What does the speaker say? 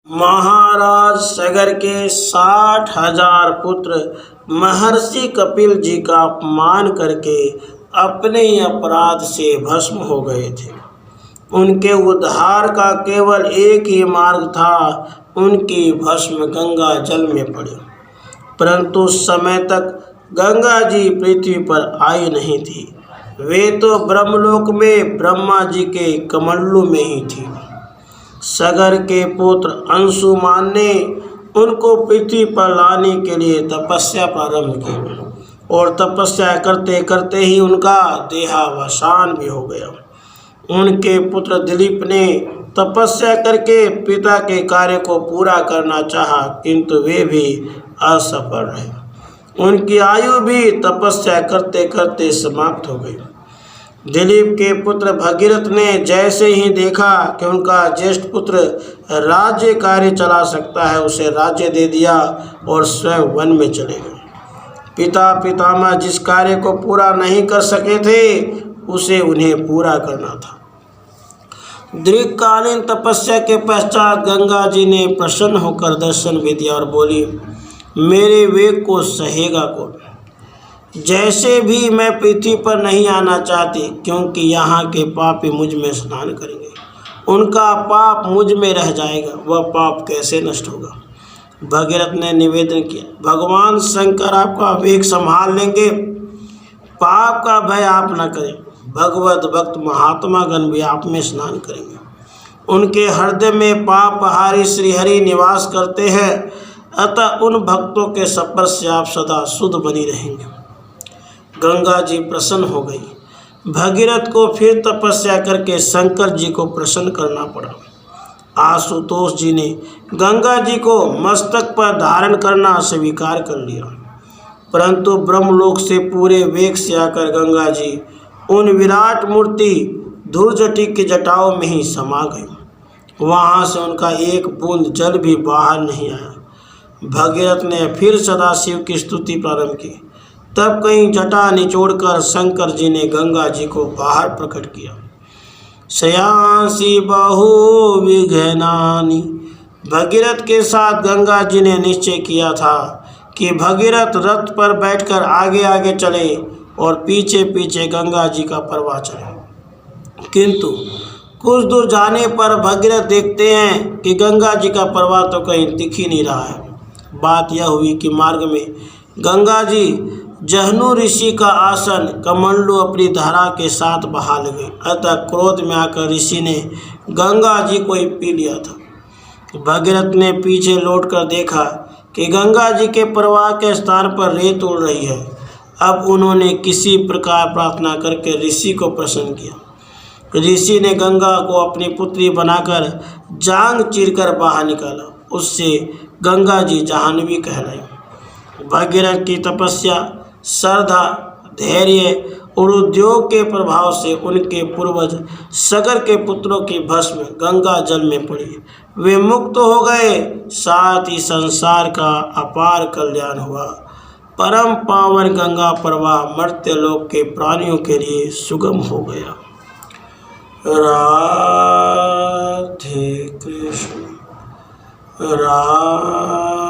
महाराज सगर के 60,000 पुत्र महर्षि कपिल जी का अपमान करके अपने ही अपराध से भस्म हो गए थे। उनके उद्धार का केवल एक ही मार्ग था, उनकी भस्म गंगा जल में पड़ी। परंतु उस समय तक गंगा जी पृथ्वी पर आई नहीं थी। वे तो ब्रह्मलोक में ब्रह्मा जी के कमंडलू में ही थी। सगर के पुत्र अंशुमान ने उनको पृथ्वी पर लाने के लिए तपस्या प्रारंभ की और तपस्या करते करते ही उनका देहावसान भी हो गया। उनके पुत्र दिलीप ने तपस्या करके पिता के कार्य को पूरा करना चाहा, किंतु वे भी असफल रहे। उनकी आयु भी तपस्या करते करते समाप्त हो गई। दिलीप के पुत्र भगीरथ ने जैसे ही देखा कि उनका ज्येष्ठ पुत्र राज्य कार्य चला सकता है, उसे राज्य दे दिया और स्वयं वन में चले गए। पितामह जिस कार्य को पूरा नहीं कर सके थे, उसे उन्हें पूरा करना था। दीर्घकालीन तपस्या के पश्चात गंगा जी ने प्रसन्न होकर दर्शन भी दिया और बोली, मेरे वेग को सहेगा कौन? जैसे भी मैं पृथ्वी पर नहीं आना चाहती, क्योंकि यहाँ के पापी मुझ में स्नान करेंगे। उनका पाप मुझ में रह जाएगा, वह पाप कैसे नष्ट होगा? भगीरथ ने निवेदन किया, भगवान शंकर आपका वेग संभाल लेंगे, पाप का भय आप न करें। भगवत भक्त महात्मा गण भी आप में स्नान करेंगे। उनके हृदय में पापहारी श्रीहरि निवास करते हैं, अतः उन भक्तों के स्पर्श से आप सदा शुद्ध बनी रहेंगे। गंगा जी प्रसन्न हो गई। भगीरथ को फिर तपस्या करके शंकर जी को प्रसन्न करना पड़ा। आशुतोष जी ने गंगा जी को मस्तक पर धारण करना स्वीकार कर लिया, परंतु ब्रह्मलोक से पूरे वेग से आकर गंगा जी उन विराट मूर्ति धूर्जटी की जटाओं में ही समा गई। वहाँ से उनका एक बूंद जल भी बाहर नहीं आया। भगीरथ ने फिर सदाशिव की स्तुति प्रारंभ की। तब कहीं जटा निचोड़कर शंकर जी ने गंगा जी को बाहर प्रकट किया। शयांसी बहु विघ्नानि, भगीरथ के साथ गंगा जी ने निश्चय किया था कि भगीरथ रथ पर बैठकर आगे आगे चले और पीछे पीछे गंगा जी का परवाह चले। किंतु कुछ दूर जाने पर भगीरथ देखते हैं कि गंगा जी का परवाह तो कहीं दिख ही नहीं रहा है। बात यह हुई कि मार्ग में गंगा जी जहनु ऋषि का आसन कमंडलू अपनी धारा के साथ बहा ले गई। अतः क्रोध में आकर ऋषि ने गंगा जी को ही पी लिया था। भगीरथ ने पीछे लौटकर देखा कि गंगा जी के प्रवाह के स्थान पर रेत उड़ रही है। अब उन्होंने किसी प्रकार प्रार्थना करके ऋषि को प्रसन्न किया। ऋषि ने गंगा को अपनी पुत्री बनाकर जांग चीरकर बाहर निकाला। उससे गंगा जी जाह्नवी कहलाई। भगीरथ की तपस्या, श्रद्धा, धैर्य और उद्योग के प्रभाव से उनके पूर्वज सगर के पुत्रों की भस्म गंगा जल में पड़ी। वे मुक्त हो गए, साथ ही संसार का अपार कल्याण हुआ। परम पावन गंगा प्रवाह मर्त्य लोक के प्राणियों के लिए सुगम हो गया। राधे कृष्ण राधे।